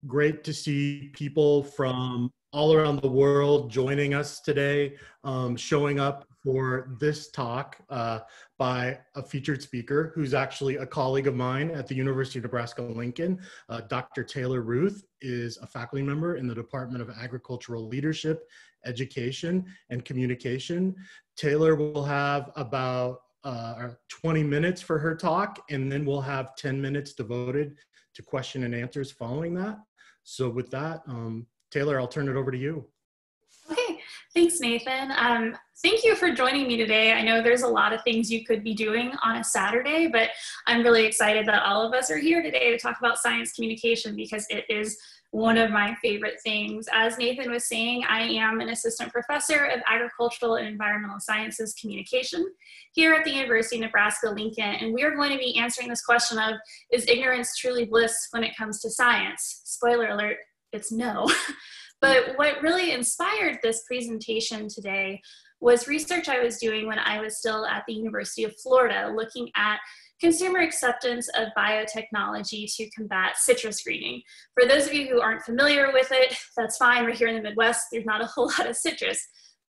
great to see people from all around the world joining us today, showing up for this talk by a featured speaker who's actually a colleague of mine at the University of Nebraska-Lincoln. Dr. Taylor Ruth is a faculty member in the Department of Agricultural Leadership, Education, and Communication. Taylor will have about 20 minutes for her talk, and then we'll have 10 minutes devoted to question and answers following that. So with that, Taylor, I'll turn it over to you. Okay, thanks, Nathan. Thank you for joining me today. I know there's a lot of things you could be doing on a Saturday, but I'm really excited that all of us are here today to talk about science communication because it is one of my favorite things. As Nathan was saying, I am an assistant professor of agricultural and environmental sciences communication here at the University of Nebraska-Lincoln, and we are going to be answering this question of, is ignorance truly bliss when it comes to science? Spoiler alert, it's no. But what really inspired this presentation today was research I was doing when I was still at the University of Florida, looking at consumer acceptance of biotechnology to combat citrus greening. For those of you who aren't familiar with it, that's fine. We're here in the Midwest. There's not a whole lot of citrus.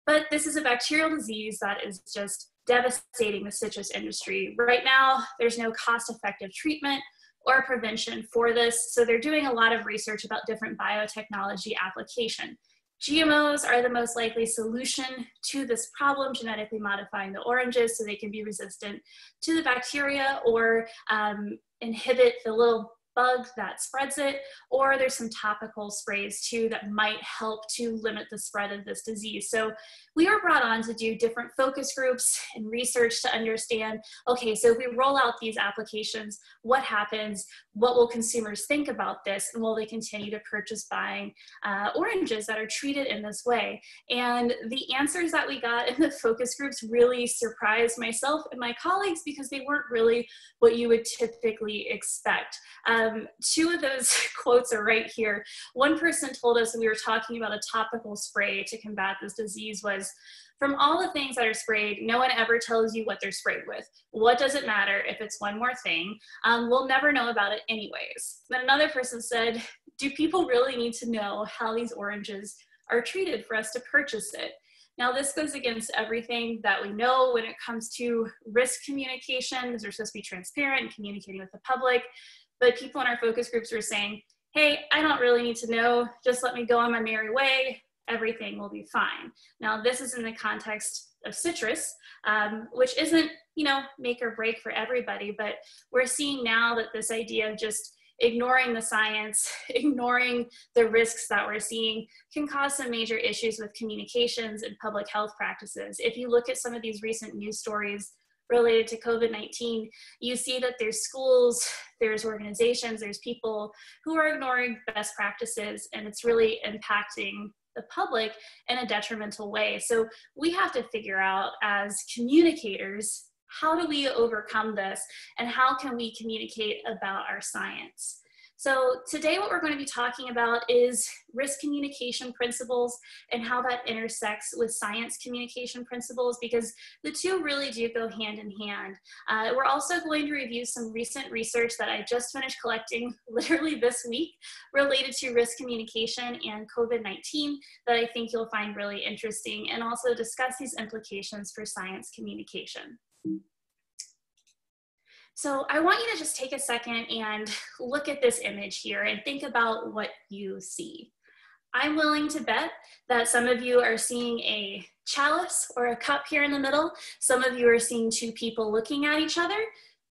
But this is a bacterial disease that is just devastating the citrus industry. Right now, there's no cost-effective treatment or prevention for this. So they're doing a lot of research about different biotechnology application. GMOs are the most likely solution to this problem, genetically modifying the oranges so they can be resistant to the bacteria or inhibit the little bug that spreads it, or there's some topical sprays too that might help to limit the spread of this disease. So we were brought on to do different focus groups and research to understand, okay, so if we roll out these applications, what happens? What will consumers think about this? And will they continue to purchase buying oranges that are treated in this way? And the answers that we got in the focus groups really surprised myself and my colleagues because they weren't really what you would typically expect. Two of those quotes are right here. One person told us when we were talking about a topical spray to combat this disease was, from all the things that are sprayed, no one ever tells you what they're sprayed with. What does it matter if it's one more thing? We'll never know about it anyways. Then another person said, do people really need to know how these oranges are treated for us to purchase it? Now, this goes against everything that we know when it comes to risk communication, because we're supposed to be transparent and communicating with the public. But people in our focus groups were saying, hey, I don't really need to know, just let me go on my merry way, everything will be fine. Now, this is in the context of citrus, which isn't, make or break for everybody, but we're seeing now that this idea of just ignoring the science, ignoring the risks that we're seeing can cause some major issues with communications and public health practices. If you look at some of these recent news stories related to COVID-19, you see that there's schools, there's organizations, there's people who are ignoring best practices, and it's really impacting the public in a detrimental way. So we have to figure out as communicators, how do we overcome this and how can we communicate about our science? So today what we're going to be talking about is risk communication principles and how that intersects with science communication principles, because the two really do go hand in hand. We're also going to review some recent research that I just finished collecting literally this week related to risk communication and COVID-19 that I think you'll find really interesting, and also discuss these implications for science communication. So I want you to just take a second and look at this image here and think about what you see. I'm willing to bet that some of you are seeing a chalice or a cup here in the middle. Some of you are seeing two people looking at each other.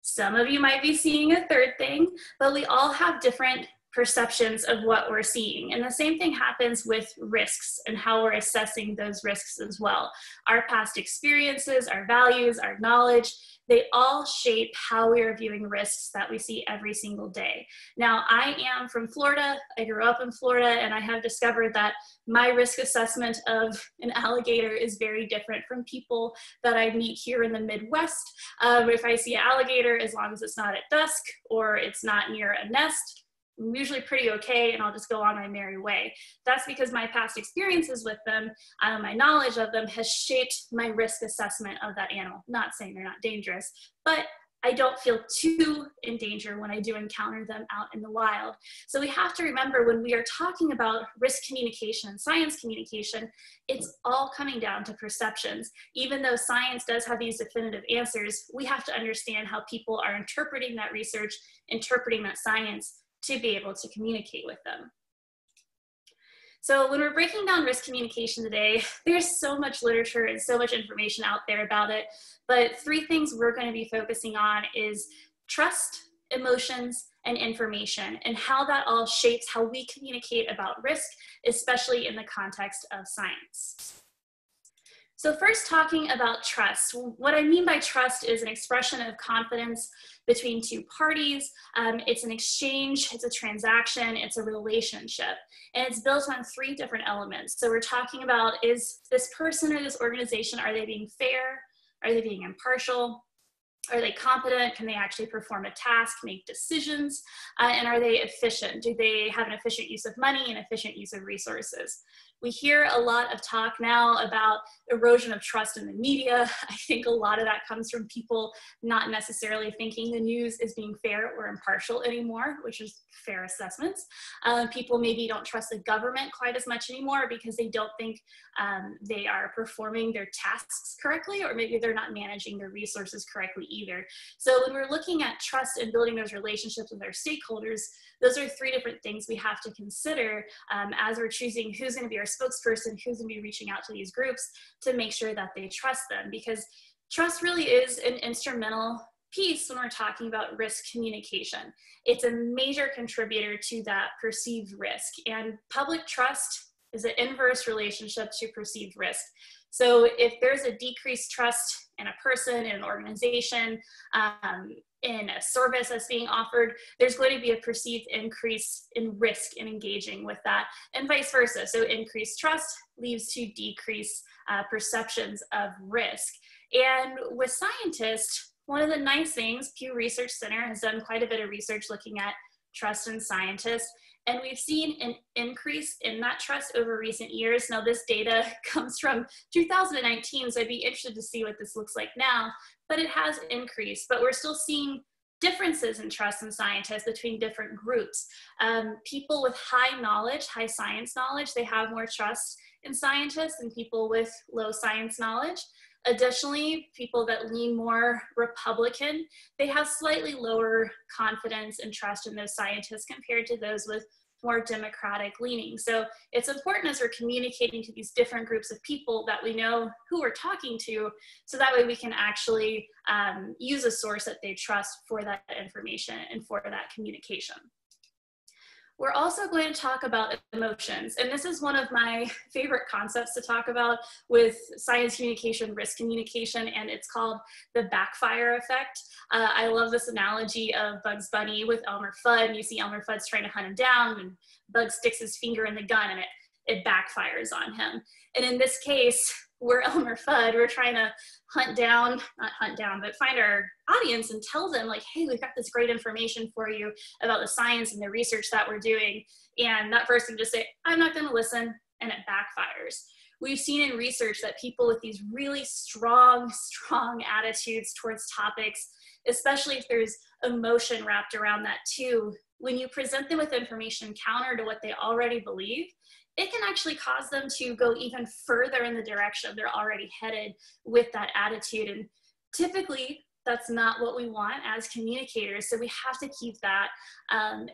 Some of you might be seeing a third thing, but we all have different perceptions of what we're seeing. And the same thing happens with risks and how we're assessing those risks as well. Our past experiences, our values, our knowledge, they all shape how we are viewing risks that we see every single day. Now, I am from Florida. I grew up in Florida, and I have discovered that my risk assessment of an alligator is very different from people that I meet here in the Midwest. If I see an alligator, as long as it's not at dusk or it's not near a nest, I'm usually pretty okay, and I'll just go on my merry way. That's because my past experiences with them, my knowledge of them has shaped my risk assessment of that animal. Not saying they're not dangerous, but I don't feel too in danger when I do encounter them out in the wild. So we have to remember when we are talking about risk communication and science communication, it's all coming down to perceptions. Even though science does have these definitive answers, we have to understand how people are interpreting that research, interpreting that science to be able to communicate with them. So when we're breaking down risk communication today, there's so much literature and so much information out there about it, but 3 things we're going to be focusing on is trust, emotions, and information, and how that all shapes how we communicate about risk, especially in the context of science. So first, talking about trust. What I mean by trust is an expression of confidence between 2 parties. It's an exchange, it's a transaction, it's a relationship. And it's built on 3 different elements. So we're talking about, is this person or this organization, are they being fair? Are they being impartial? Are they competent? Can they actually perform a task, make decisions? And are they efficient? Do they have an efficient use of money and efficient use of resources? We hear a lot of talk now about erosion of trust in the media. I think a lot of that comes from people not necessarily thinking the news is being fair or impartial anymore, which is fair assessments. People maybe don't trust the government quite as much anymore because they don't think they are performing their tasks correctly, or maybe they're not managing their resources correctly either. So when we're looking at trust and building those relationships with our stakeholders, those are 3 different things we have to consider as we're choosing who's going to be our spokesperson, who's going to be reaching out to these groups to make sure that they trust them, because trust really is an instrumental piece when we're talking about risk communication. It's a major contributor to that perceived risk, and public trust is an inverse relationship to perceived risk. So if there's a decreased trust in a person, in an organization, in a service that's being offered, there's going to be a perceived increase in risk in engaging with that, and vice versa. So increased trust leads to decreased perceptions of risk. And with scientists, one of the nice things, Pew Research Center has done quite a bit of research looking at trust in scientists, and we've seen an increase in that trust over recent years. Now, this data comes from 2019, so I'd be interested to see what this looks like now, but it has increased. But we're still seeing differences in trust in scientists between different groups. People with high knowledge, high science knowledge, they have more trust in scientists than people with low science knowledge. Additionally, people that lean more Republican, they have slightly lower confidence and trust in those scientists compared to those with more Democratic leaning. So it's important as we're communicating to these different groups of people that we know who we're talking to, so that way we can actually use a source that they trust for that information and for that communication. We're also going to talk about emotions, and this is one of my favorite concepts to talk about with science communication, risk communication, and it's called the Backfire Effect. I love this analogy of Bugs Bunny with Elmer Fudd. You see Elmer Fudd's trying to hunt him down, and Bug sticks his finger in the gun, and it backfires on him. And in this case, we're Elmer Fudd. We're trying to not hunt down, but find our audience and tell them, like, hey, we've got this great information for you about the science and the research that we're doing. And that person just say, I'm not going to listen, and it backfires. We've seen in research that people with these really strong attitudes towards topics, especially if there's emotion wrapped around that too, when you present them with information counter to what they already believe, it can actually cause them to go even further in the direction they're already headed with that attitude. And typically, that's not what we want as communicators. So we have to keep that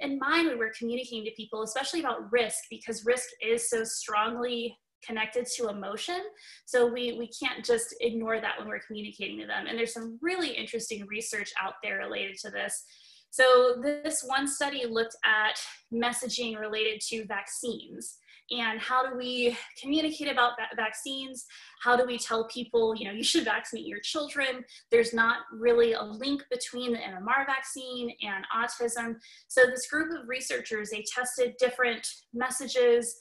in mind when we're communicating to people, especially about risk, because risk is so strongly connected to emotion. So we can't just ignore that when we're communicating to them. And there's some really interesting research out there related to this. So this one study looked at messaging related to vaccines. And how do we communicate about vaccines? How do we tell people, you know, you should vaccinate your children? There's not really a link between the MMR vaccine and autism. So this group of researchers, they tested different messages,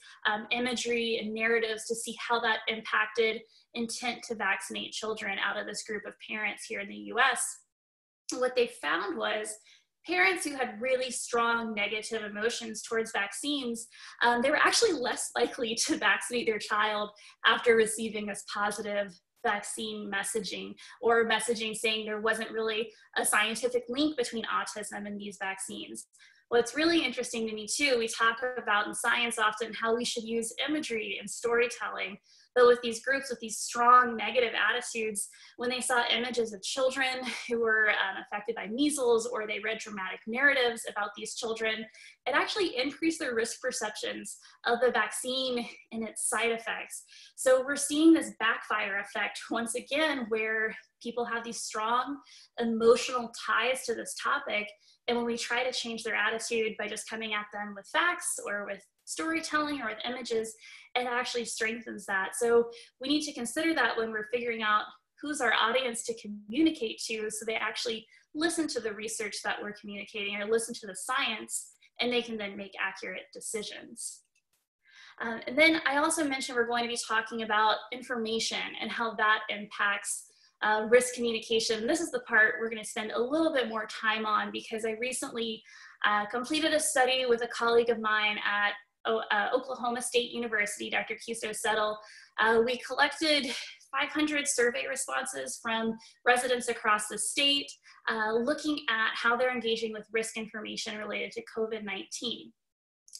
imagery, and narratives to see how that impacted intent to vaccinate children out of this group of parents here in the US. What they found was parents who had really strong negative emotions towards vaccines, they were actually less likely to vaccinate their child after receiving this positive vaccine messaging, or messaging saying there wasn't really a scientific link between autism and these vaccines. What's really interesting to me too, we talk about in science often how we should use imagery and storytelling, but with these groups with these strong negative attitudes, when they saw images of children who were affected by measles, or they read dramatic narratives about these children, it actually increased their risk perceptions of the vaccine and its side effects. So we're seeing this backfire effect once again, where people have these strong emotional ties to this topic. And when we try to change their attitude by just coming at them with facts or with storytelling or with images, it actually strengthens that. So we need to consider that when we're figuring out who's our audience to communicate to, so they actually listen to the research that we're communicating or listen to the science, and they can then make accurate decisions. And then I also mentioned we're going to be talking about information and how that impacts risk communication. This is the part we're going to spend a little bit more time on, because I recently completed a study with a colleague of mine at Oklahoma State University, Dr. Kiso Settle. We collected 500 survey responses from residents across the state, looking at how they're engaging with risk information related to COVID-19.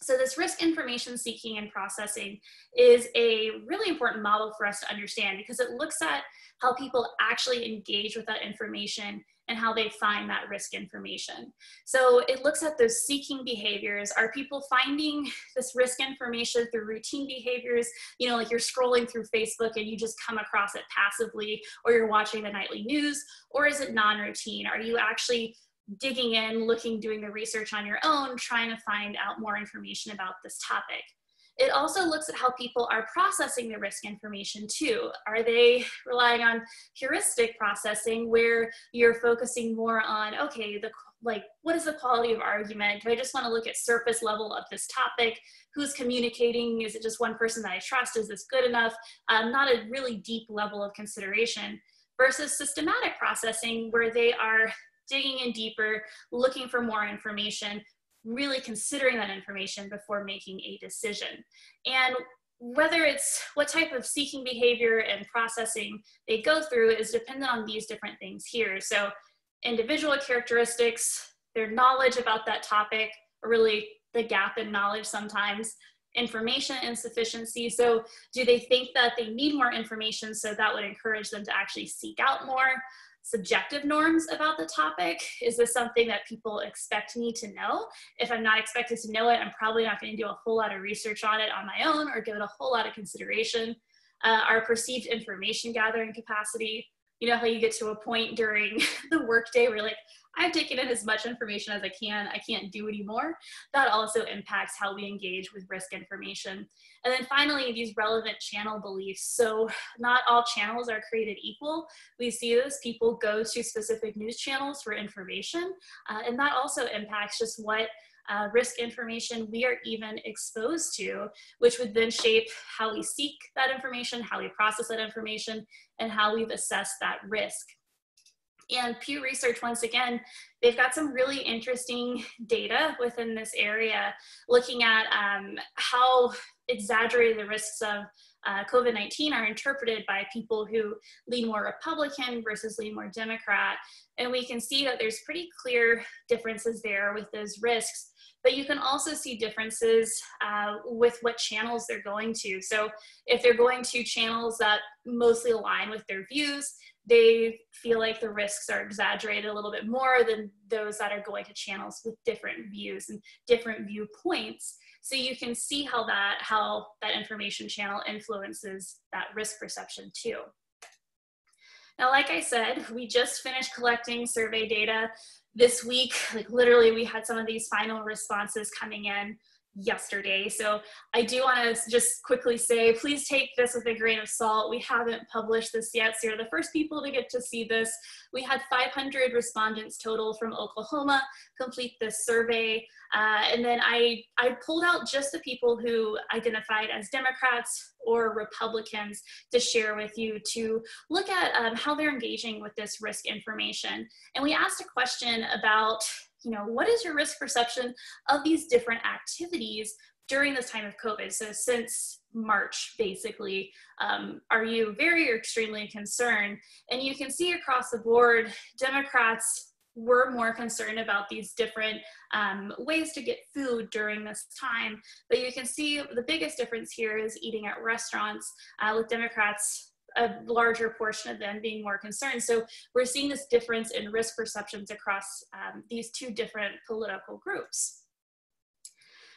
So this risk information seeking and processing is a really important model for us to understand, because it looks at how people actually engage with that information and how they find that risk information. So it looks at those seeking behaviors. Are people finding this risk information through routine behaviors? You know, like you're scrolling through Facebook and you just come across it passively, or you're watching the nightly news, or is it non-routine? Are you actually digging in, looking, doing the research on your own, trying to find out more information about this topic? It also looks at how people are processing the risk information too. Are they relying on heuristic processing, where you're focusing more on, okay, what is the quality of argument? Do I just want to look at surface level of this topic? Who's communicating? Is it just one person that I trust? Is this good enough? Not a really deep level of consideration, versus systematic processing, where they are digging in deeper, looking for more information, really considering that information before making a decision. And whether it's what type of seeking behavior and processing they go through is dependent on these different things here. So individual characteristics, their knowledge about that topic, or really the gap in knowledge sometimes, information insufficiency. So do they think that they need more information, so that would encourage them to actually seek out more? Subjective norms about the topic. Is this something that people expect me to know? If I'm not expected to know it, I'm probably not going to do a whole lot of research on it on my own or give it a whole lot of consideration. Our perceived information gathering capacity. You know how you get to a point during the workday where you're like, I've taken in as much information as I can't do anymore. That also impacts how we engage with risk information. And then finally, these relevant channel beliefs. So not all channels are created equal. We see this, people go to specific news channels for information, and that also impacts just what risk information we are even exposed to, which would then shape how we seek that information, how we process that information, and how we've assessed that risk. And Pew Research, once again, they've got some really interesting data within this area, looking at how exaggerated the risks of COVID-19 are interpreted by people who lean more Republican versus lean more Democrat. And we can see that there's pretty clear differences there with those risks. But you can also see differences with what channels they're going to. So if they're going to channels that mostly align with their views, they feel like the risks are exaggerated a little bit more than those that are going to channels with different views and different viewpoints. So you can see how that information channel influences that risk perception too. Now, like I said, we just finished collecting survey data this week. Like literally, we had some of these final responses coming in yesterday. So I do want to just quickly say, please take this with a grain of salt. We haven't published this yet, so you're the first people to get to see this. We had 500 respondents total from Oklahoma complete this survey. And then I pulled out just the people who identified as Democrats or Republicans to share with you, to look at how they're engaging with this risk information. And we asked a question about, what is your risk perception of these different activities during this time of COVID, so since March, basically, are you very or extremely concerned? And you can see across the board, Democrats were more concerned about these different ways to get food during this time. But you can see the biggest difference here is eating at restaurants, with Democrats, a larger portion of them being more concerned. So we're seeing this difference in risk perceptions across these two different political groups.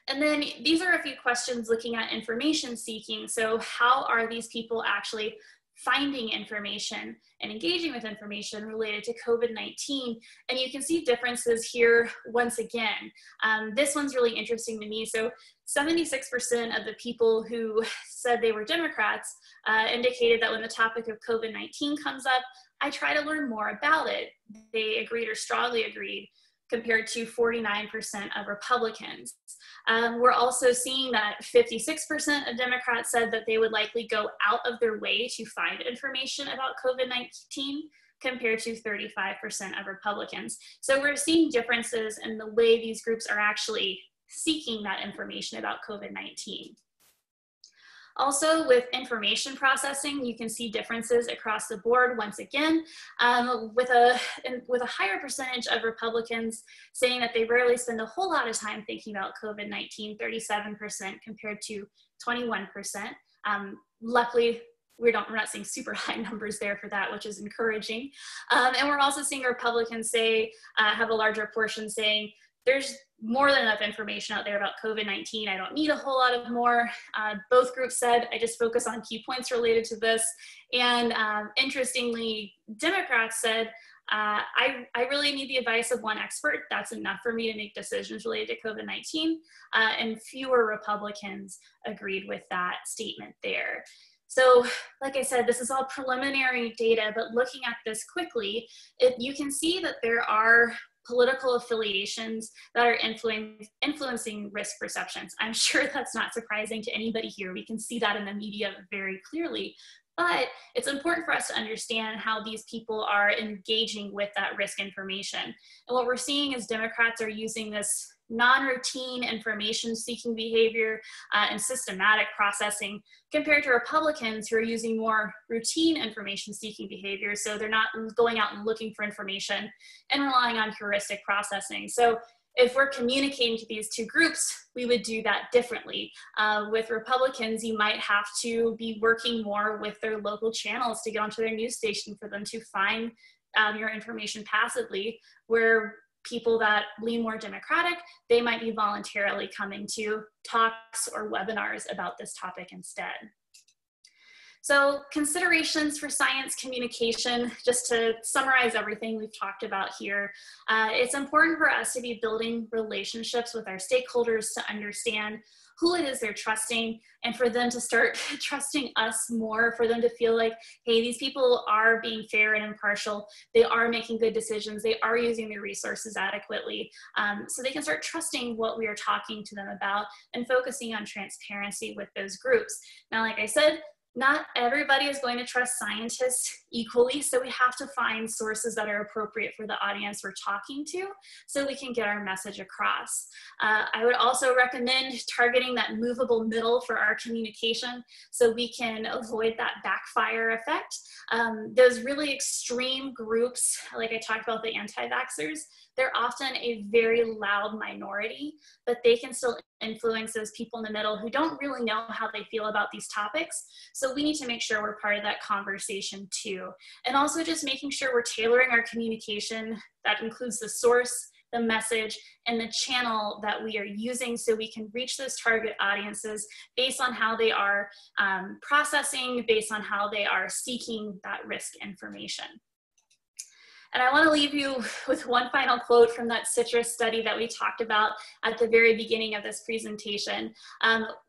And then these are a few questions looking at information seeking. So how are these people actually finding information and engaging with information related to COVID-19? And you can see differences here once again. This one's really interesting to me. So 76% of the people who said they were Democrats indicated that when the topic of COVID-19 comes up, I try to learn more about it. They agreed or strongly agreed, compared to 49% of Republicans. We're also seeing that 56% of Democrats said that they would likely go out of their way to find information about COVID-19, compared to 35% of Republicans. So we're seeing differences in the way these groups are actually seeking that information about COVID-19. Also, with information processing, you can see differences across the board once again, with a higher percentage of Republicans saying that they rarely spend a whole lot of time thinking about COVID-19, 37% compared to 21%. Luckily, we're not seeing super high numbers there for that, which is encouraging. And we're also seeing Republicans say, have a larger portion saying, there's more than enough information out there about COVID-19. I don't need a whole lot of more. Both groups said, I just focus on key points related to this. And interestingly, Democrats said, I really need the advice of one expert. That's enough for me to make decisions related to COVID-19. And fewer Republicans agreed with that statement there. So, like I said, this is all preliminary data, but looking at this quickly, you can see that there are political affiliations that are influencing risk perceptions. I'm sure that's not surprising to anybody here. We can see that in the media very clearly. But it's important for us to understand how these people are engaging with that risk information. And what we're seeing is Democrats are using this non-routine information seeking behavior and systematic processing, compared to Republicans who are using more routine information seeking behavior. So they're not going out and looking for information and relying on heuristic processing. So if we're communicating to these two groups, we would do that differently. With Republicans, you might have to be working more with their local channels to get onto their news station for them to find your information passively, where people that lean more Democratic, they might be voluntarily coming to talks or webinars about this topic instead. So considerations for science communication, just to summarize everything we've talked about here, it's important for us to be building relationships with our stakeholders to understand who it is they're trusting, and for them to start trusting us more, for them to feel like, hey, these people are being fair and impartial, they are making good decisions, they are using their resources adequately, so they can start trusting what we are talking to them about and focusing on transparency with those groups. Now, like I said, not everybody is going to trust scientists equally, so we have to find sources that are appropriate for the audience we're talking to so we can get our message across. I would also recommend targeting that movable middle for our communication so we can avoid that backfire effect. Those really extreme groups, like I talked about the anti-vaxxers, they're often a very loud minority, but they can still influence those people in the middle who don't really know how they feel about these topics. So we need to make sure we're part of that conversation too. And also just making sure we're tailoring our communication. That includes the source, the message, and the channel that we are using so we can reach those target audiences based on how they are processing, based on how they are seeking that risk information. And I want to leave you with one final quote from that citrus study that we talked about at the very beginning of this presentation.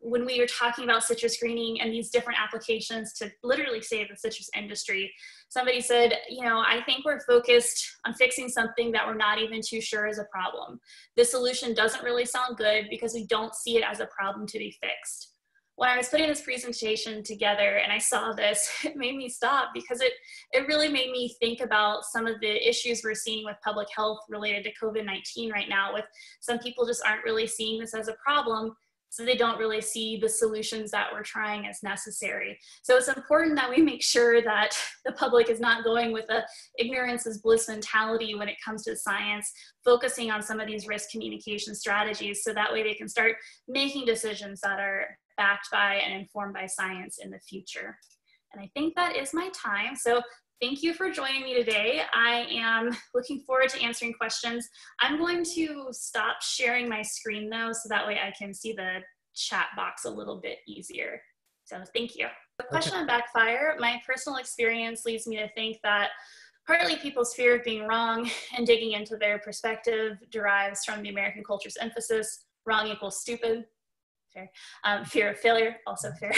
When we were talking about citrus greening and these different applications to literally save the citrus industry, somebody said, you know, I think we're focused on fixing something that we're not even too sure is a problem. This solution doesn't really sound good because we don't see it as a problem to be fixed. When I was putting this presentation together and I saw this, it made me stop because it really made me think about some of the issues we're seeing with public health related to COVID-19 right now, with some people just aren't really seeing this as a problem. So they don't really see the solutions that we're trying as necessary. So it's important that we make sure that the public is not going with a ignorance is bliss mentality when it comes to science, focusing on some of these risk communication strategies so that way they can start making decisions that are backed by and informed by science in the future. And I think that is my time. So thank you for joining me today. I am looking forward to answering questions. I'm going to stop sharing my screen though, so that way I can see the chat box a little bit easier. So thank you. The question on Backfire, my personal experience leads me to think that partly people's fear of being wrong and digging into their perspective derives from the American culture's emphasis, wrong equals stupid, fair. Fear of failure, also fair.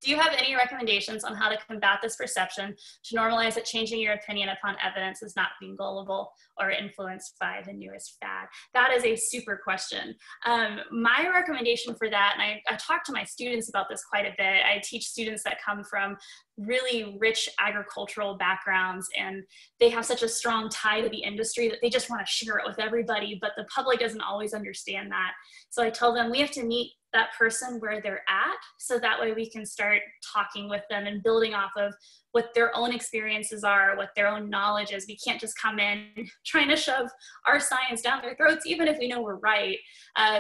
Do you have any recommendations on how to combat this perception to normalize that changing your opinion upon evidence is not being gullible or influenced by the newest fad? That is a super question. My recommendation for that, and I talk to my students about this quite a bit. I teach students that come from really rich agricultural backgrounds, and they have such a strong tie to the industry that they just want to share it with everybody, but the public doesn't always understand that. So I tell them we have to meet that person where they're at, so that way we can start talking with them and building off of what their own experiences are, what their own knowledge is. We can't just come in trying to shove our science down their throats, even if we know we're right.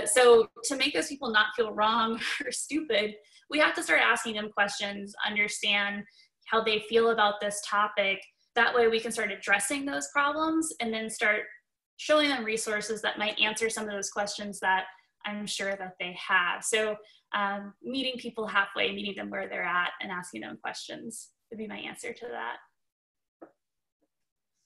So to make those people not feel wrong or stupid, we have to start asking them questions, understand how they feel about this topic. That way we can start addressing those problems and then start showing them resources that might answer some of those questions that I'm sure that they have. So meeting people halfway, meeting them where they're at and asking them questions would be my answer to that.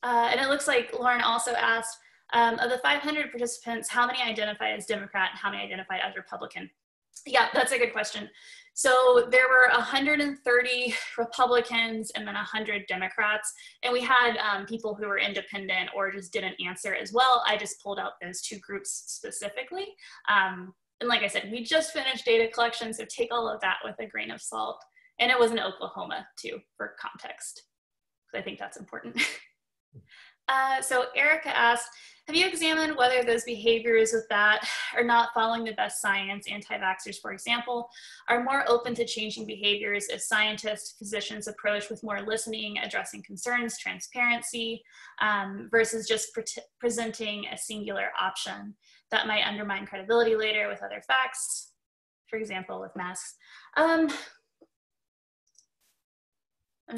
And it looks like Lauren also asked, of the 500 participants, how many identified as Democrat and how many identified as Republican? Yeah, that's a good question. So there were 130 Republicans and then 100 Democrats. And we had people who were independent or just didn't answer as well. I just pulled out those two groups specifically. And like I said, we just finished data collection, so take all of that with a grain of salt. And it was in Oklahoma too, for context, because I think that's important. So Erica asked, have you examined whether those behaviors with that are not following the best science, anti-vaxxers, for example, are more open to changing behaviors if scientists, physicians approach with more listening, addressing concerns, transparency, versus just presenting a singular option that might undermine credibility later with other facts, for example, with masks? I'm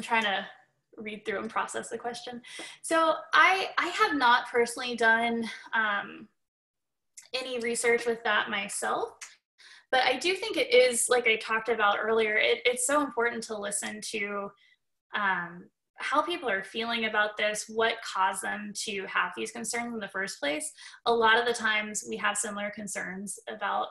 trying to read through and process the question. So I have not personally done any research with that myself, but I do think it is, like I talked about earlier, it's so important to listen to how people are feeling about this, what caused them to have these concerns in the first place. A lot of the times we have similar concerns about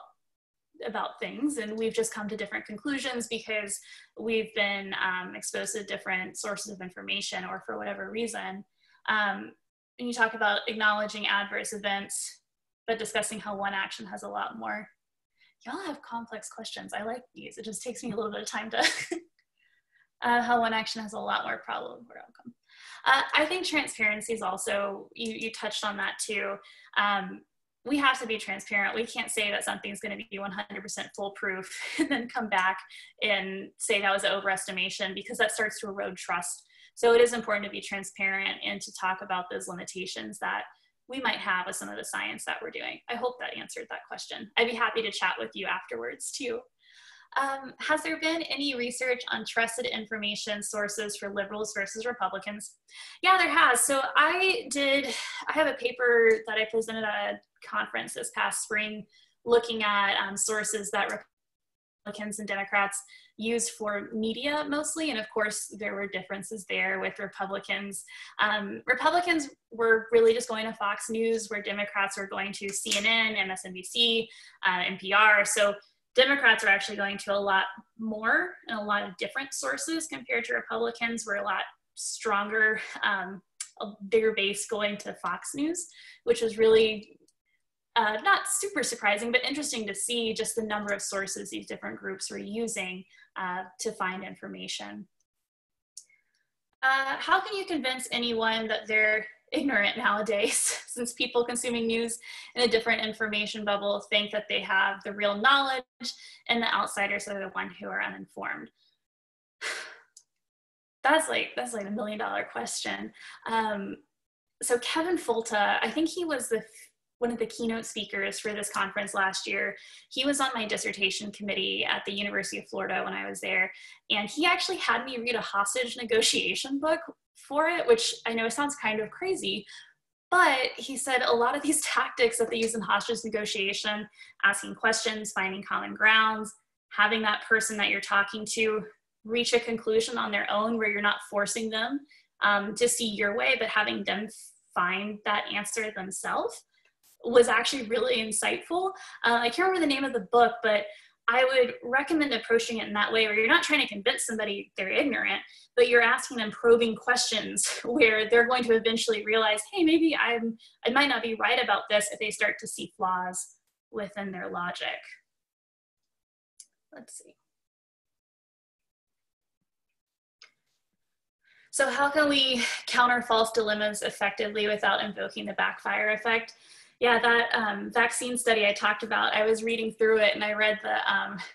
things, and we've just come to different conclusions because we've been exposed to different sources of information or for whatever reason. When you talk about acknowledging adverse events, but discussing how one action has a lot more. Y'all have complex questions. I like these. It just takes me a little bit of time to how one action has a lot more problem or outcome. I think transparency is also, you touched on that too. We have to be transparent. We can't say that something's going to be 100% foolproof and then come back and say that was an overestimation, because that starts to erode trust. So it is important to be transparent and to talk about those limitations that we might have with some of the science that we're doing. I hope that answered that question. I'd be happy to chat with you afterwards too. Has there been any research on trusted information sources for liberals versus Republicans? Yeah, there has. So I have a paper that I presented at a conference this past spring looking at sources that Republicans and Democrats used for media mostly. And of course, there were differences there with Republicans. Republicans were really just going to Fox News, where Democrats were going to CNN, MSNBC, NPR. So Democrats are actually going to a lot more and a lot of different sources compared to Republicans. We're a lot stronger, a bigger base going to Fox News, which is really not super surprising, but interesting to see just the number of sources these different groups were using to find information. How can you convince anyone that their ignorant nowadays, since people consuming news in a different information bubble think that they have the real knowledge and the outsiders are the one who are uninformed. That's like $1 million question. So Kevin Folta, I think he was one of the keynote speakers for this conference last year. He was on my dissertation committee at the University of Florida when I was there. And he actually had me read a hostage negotiation book for it, which I know sounds kind of crazy, but he said a lot of these tactics that they use in hostage negotiation, asking questions, finding common grounds, having that person that you're talking to reach a conclusion on their own where you're not forcing them to see your way, but having them find that answer themselves, was actually really insightful. I can't remember the name of the book, but I would recommend approaching it in that way, where you're not trying to convince somebody they're ignorant, but you're asking them probing questions where they're going to eventually realize, hey, maybe I might not be right about this, if they start to see flaws within their logic. Let's see. So how can we counter false dilemmas effectively without invoking the backfire effect? Yeah, that vaccine study I talked about, I was reading through it and I read the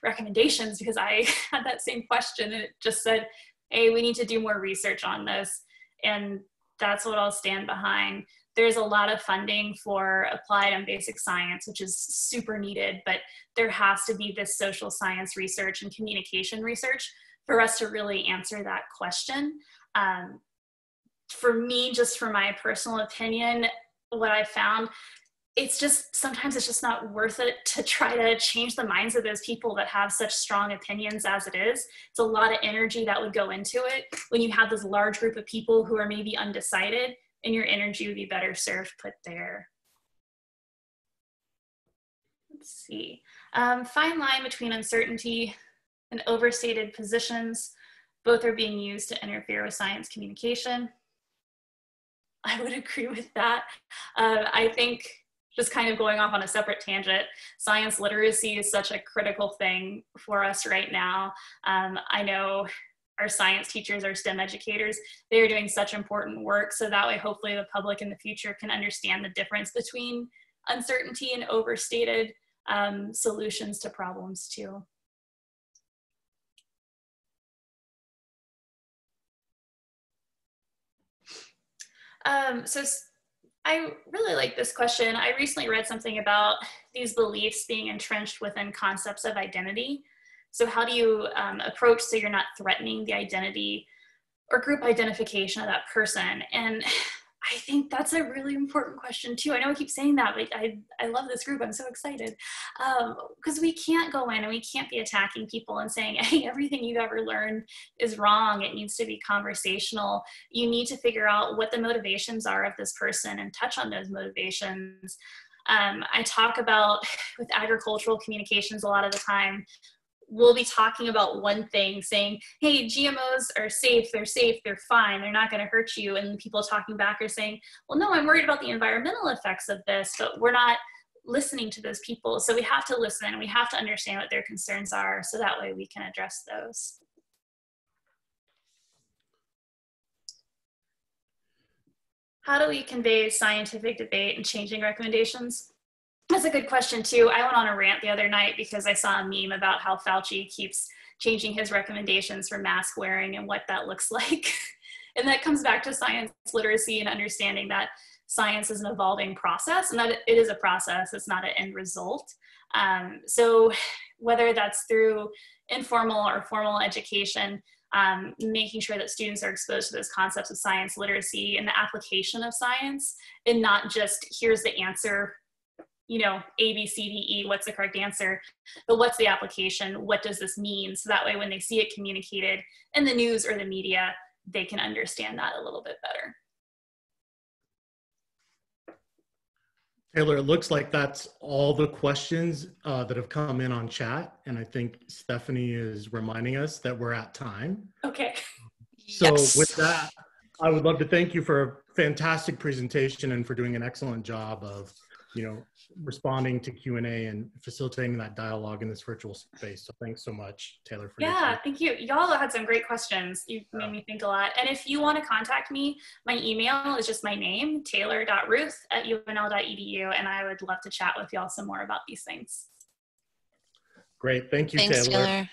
recommendations because I had that same question, and it just said, hey, we need to do more research on this. And that's what I'll stand behind. There's a lot of funding for applied and basic science, which is super needed, but there has to be this social science research and communication research for us to really answer that question. For me, just for my personal opinion, what I found, sometimes it's just not worth it to try to change the minds of those people that have such strong opinions as it is. It's a lot of energy that would go into it when you have this large group of people who are maybe undecided, and your energy would be better served put there. Let's see. Fine line between uncertainty and overstated positions. Both are being used to interfere with science communication. I would agree with that. I think, just kind of going off on a separate tangent, science literacy is such a critical thing for us right now. I know our science teachers, our STEM educators, they are doing such important work, so that way hopefully the public in the future can understand the difference between uncertainty and overstated solutions to problems too. So I really like this question. I recently read something about these beliefs being entrenched within concepts of identity. So how do you approach so you're not threatening the identity or group identification of that person? And I think that's a really important question too. I know I keep saying that, but I love this group. I'm so excited. Because we can't go in and we can't be attacking people and saying, hey, everything you've ever learned is wrong. It needs to be conversational. You need to figure out what the motivations are of this person and touch on those motivations. I talk about, with agricultural communications a lot of the time, we'll be talking about one thing, saying, hey, GMOs are safe, they're fine, they're not gonna hurt you. And people talking back are saying, well, no, I'm worried about the environmental effects of this, but we're not listening to those people. So we have to listen and we have to understand what their concerns are, so that way we can address those. How do we convey scientific debate and changing recommendations? That's a good question too. I went on a rant the other night because I saw a meme about how Fauci keeps changing his recommendations for mask wearing and what that looks like. And that comes back to science literacy and understanding that science is an evolving process, and that it is a process, it's not an end result. So whether that's through informal or formal education, making sure that students are exposed to those concepts of science literacy and the application of science, and not just here's the answer, you know, A, B, C, D, E, what's the correct answer, but what's the application? What does this mean? So that way when they see it communicated in the news or the media, they can understand that a little bit better. Taylor, it looks like that's all the questions that have come in on chat. And I think Stephanie is reminding us that we're at time. Okay. So Yes. With that, I would love to thank you for a fantastic presentation and for doing an excellent job of you know, responding to Q&A and facilitating that dialogue in this virtual space. So thanks so much, Taylor, for your time. Thank you. Y'all had some great questions. You made me think a lot. And if you want to contact me, my email is just my name, taylor.ruth@unl.edu, and I would love to chat with y'all some more about these things. Great. Thank you, Thanks, Taylor. Taylor.